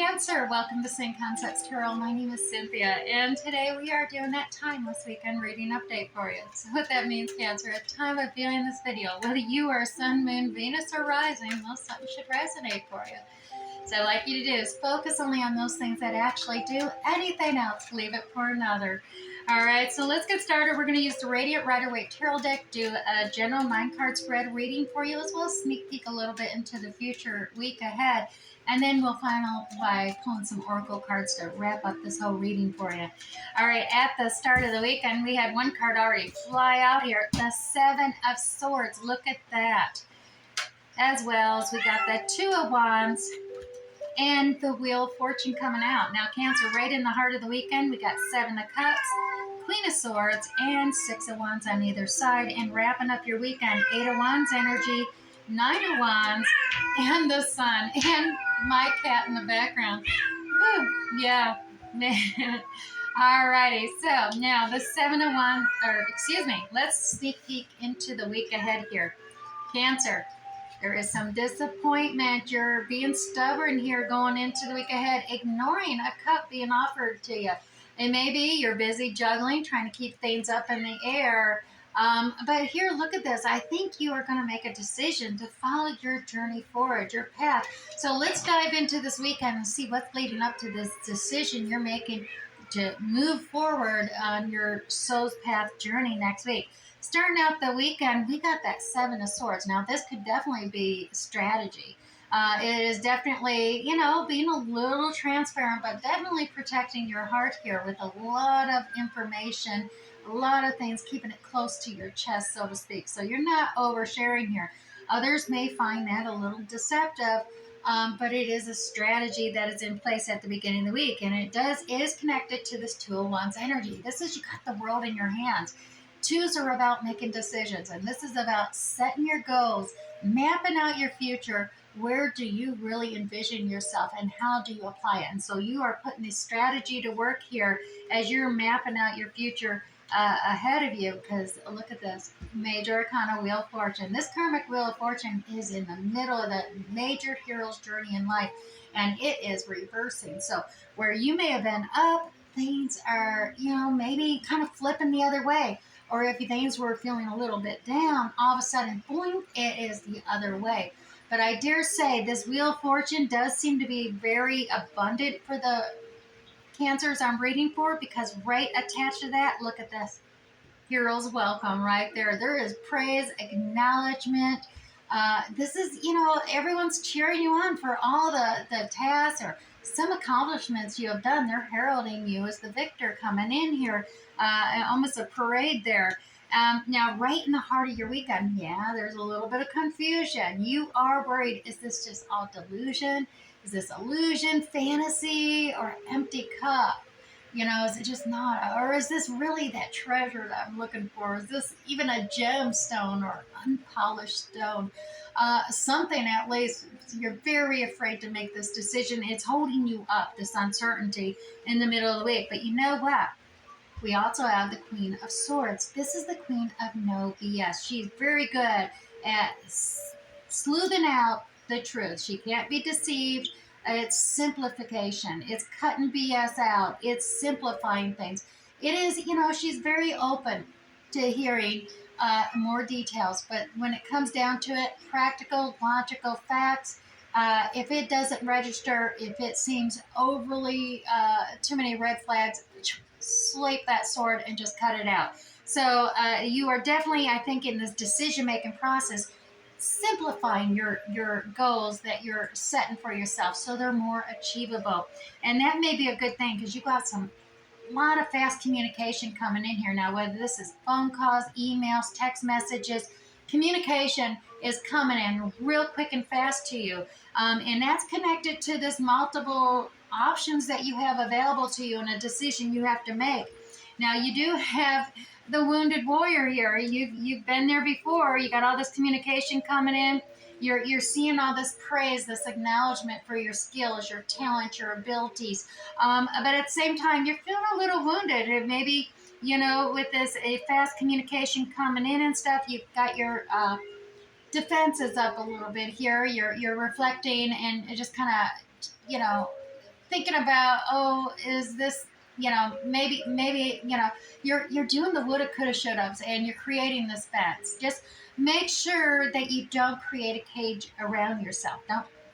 Cancer, welcome to St. Concepts Tarot. My name is Cynthia, and today we are doing that timeless weekend reading update for you. So what that means, Cancer, at the time of viewing this video, whether you are Sun, Moon, Venus, or Rising, well, something should resonate for you. So I'd like you to do is focus only on those things that actually do. Anything else, leave it for another. All right, so let's get started. We're going to use the Radiant Rider-Waite Tarot deck, do a general mind card spread reading for you, as well as sneak peek a little bit into the future week ahead. And then we'll final by pulling some oracle cards to wrap up this whole reading for you. All right, at the start of the weekend, we had one card already fly out here, the Seven of Swords. Look at that. As well as we got the Two of Wands and the Wheel of Fortune coming out. Now, Cancer, right in the heart of the weekend, we got Seven of Cups, Queen of Swords, and Six of Wands on either side. And wrapping up your weekend, Eight of Wands energy, Nine of Wands, and the Sun, and my cat in the background. Woo, yeah. Alrighty, so now the Seven of Wands, let's sneak peek into the week ahead here. Cancer, there is some disappointment. You're being stubborn here going into the week ahead, ignoring a cup being offered to you. It may be you're busy juggling, trying to keep things up in the air. But here, look at this. I think you are going to make a decision to follow your journey forward, your path. So let's dive into this weekend and see what's leading up to this decision you're making to move forward on your soul's path journey next week. Starting out the weekend, we got that Seven of Swords. Now, this could definitely be strategy. It is definitely, being a little transparent, but definitely protecting your heart here with a lot of information, a lot of things, keeping it close to your chest, so to speak. So you're not oversharing here. Others may find that a little deceptive, but it is a strategy that is in place at the beginning of the week. And it is connected to this Two of Wands energy. This is, you got the world in your hands. Twos are about making decisions, and this is about setting your goals, mapping out your future. Where do you really envision yourself, and how do you apply it? And so you are putting this strategy to work here as you're mapping out your future ahead of you, because look at this major arcana, Wheel of Fortune. This karmic Wheel of Fortune is in the middle of the major hero's journey in life, and it is reversing. So where you may have been up, things are, maybe kind of flipping the other way. Or if things were feeling a little bit down, all of a sudden, boom, it is the other way. But I dare say this Wheel of Fortune does seem to be very abundant for the Cancers I'm reading for, because right attached to that, look at this. Hero's welcome right there. There is praise, acknowledgement. This is, everyone's cheering you on for all the tasks or some accomplishments you have done. They're heralding you as the victor coming in here, almost a parade there. Now, right in the heart of your weekend, there's a little bit of confusion. You are worried, is this just all delusion? Is this illusion, fantasy, or empty cup? Is it just not? Or is this really that treasure that I'm looking for? Is this even a gemstone or unpolished stone? Something, at least, you're very afraid to make this decision. It's holding you up, this uncertainty in the middle of the week. But you know what? We also have the Queen of Swords. This is the Queen of No BS. She's very good at sleuthing out the truth. She can't be deceived. It's simplification. It's cutting BS out. It's simplifying things. It is, she's very open to hearing more details. But when it comes down to it, practical, logical facts, if it doesn't register, if it seems overly too many red flags, slap that sword and just cut it out. So you are definitely, I think, in this decision-making process, simplifying your goals that you're setting for yourself so they're more achievable. And that may be a good thing, because you got a lot of fast communication coming in here now, whether this is phone calls, emails, text messages. Communication is coming in real quick and fast to you. And that's connected to this multiple options that you have available to you and a decision you have to make. Now, you do have the wounded warrior here. You've been there before. You got all this communication coming in. You're seeing all this praise, this acknowledgement for your skills, your talent, your abilities. But at the same time, you're feeling a little wounded. And maybe, with this fast communication coming in and stuff, you've got your defenses up a little bit here. You're reflecting and just kind of, thinking about, oh, is this, maybe, you're doing the woulda, coulda, shoulda, and you're creating this fence. Just make sure that you don't create a cage around yourself.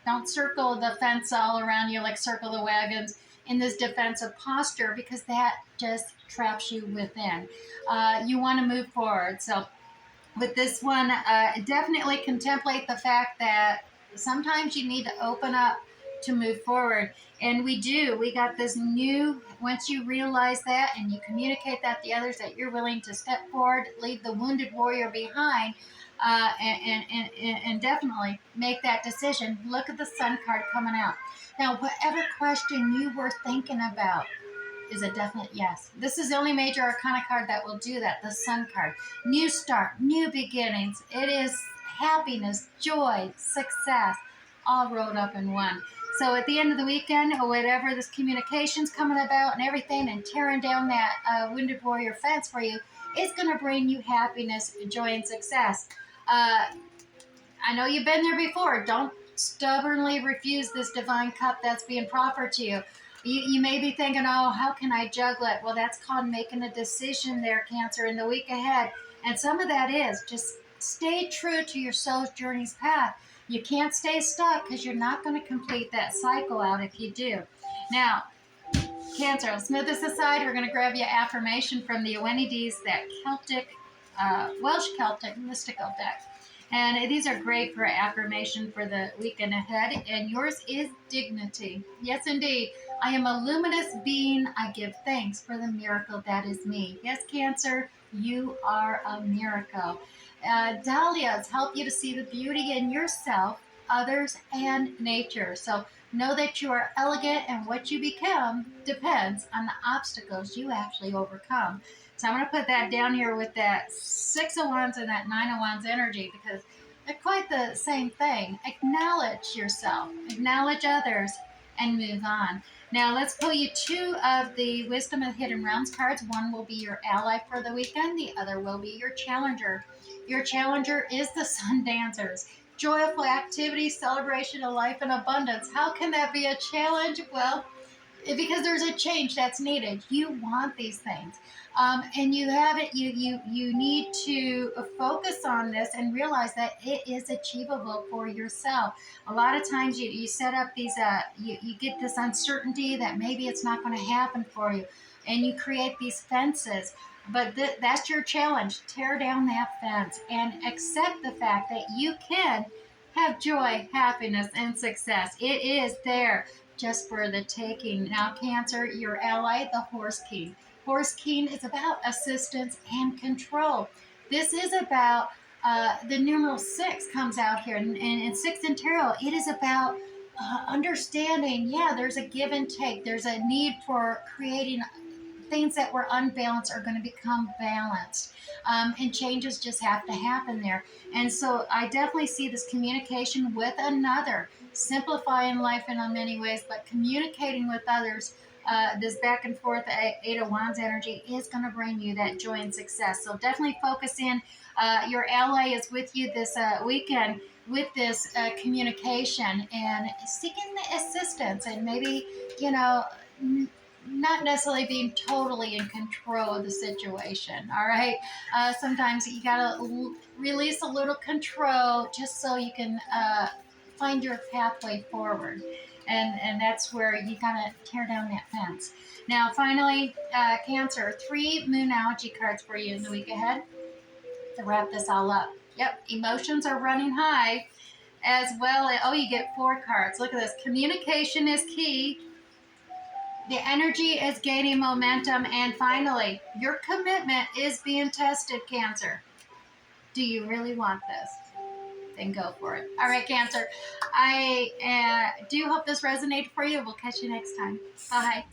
Don't circle the fence all around you like circle the wagons in this defensive posture, because that just traps you within. You want to move forward. So with this one, definitely contemplate the fact that sometimes you need to open up to move forward. And we do. We got this new, once you realize that and you communicate that to others, that you're willing to step forward, leave the wounded warrior behind, and definitely make that decision. Look at the Sun card coming out. Now, whatever question you were thinking about, is a definite yes. This is the only major arcana card that will do that, the Sun card. New start, new beginnings. It is happiness, joy, success, all rolled up in one. So at the end of the weekend, or whatever this communication's coming about and everything, and tearing down that wounded warrior fence for you, it's going to bring you happiness, joy, and success. I know you've been there before. Don't stubbornly refuse this divine cup that's being proffered to you. You may be thinking, oh, how can I juggle it? Well, that's called making a decision there, Cancer, in the week ahead. And some of that is just stay true to your soul's journey's path. You can't stay stuck, because you're not going to complete that cycle out if you do. Now, Cancer, let's move this aside. We're going to grab you an affirmation from the Ewenides, that Celtic, Welsh Celtic mystical deck. And these are great for affirmation for the weekend ahead. And yours is dignity. Yes, indeed. I am a luminous being. I give thanks for the miracle that is me. Yes, Cancer, you are a miracle. Dahlias help you to see the beauty in yourself, others, and nature. So know that you are elegant, and what you become depends on the obstacles you actually overcome. So I'm going to put that down here with that Six of Wands and that Nine of Wands energy, because they're quite the same thing. Acknowledge yourself, acknowledge others, and move on. Now let's pull you two of the Wisdom of Hidden Realms cards. One will be your ally for the weekend. The other will be your challenger. Your challenger is the Sun Dancers. Joyful activity, celebration of life and abundance. How can that be a challenge? Well, because there's a change that's needed. You want these things, and you have it. You need to focus on this and realize that it is achievable for yourself. A lot of times you set up these you get this uncertainty that maybe it's not going to happen for you, and you create these fences. But that's your challenge. Tear down that fence and accept the fact that you can have joy, happiness, and success. It is there, just for the taking. Now, Cancer, your ally, the Horse King. Horse King is about assistance and control. This is about the numeral 6 comes out here, and 6 in tarot, it is about understanding, yeah, there's a give and take. There's a need for creating things that were unbalanced are going to become balanced, and changes just have to happen there. And so I definitely see this communication with another, simplifying life in many ways, but communicating with others, this back and forth Eight of Wands energy is going to bring you that joy and success. So definitely focus in. Your ally is with you this weekend with this communication and seeking the assistance, and maybe, you know, not necessarily being totally in control of the situation. All right. Sometimes you got to release a little control just so you can find your pathway forward. And that's where you got to tear down that fence. Now, finally, Cancer, 3 Moonology cards for you in the week ahead to wrap this all up. Yep. Emotions are running high, as well. Oh, you get 4 cards. Look at this. Communication is key. The energy is gaining momentum. And finally, your commitment is being tested, Cancer. Do you really want this? Then go for it. All right, Cancer. I do hope this resonated for you. We'll catch you next time. Bye.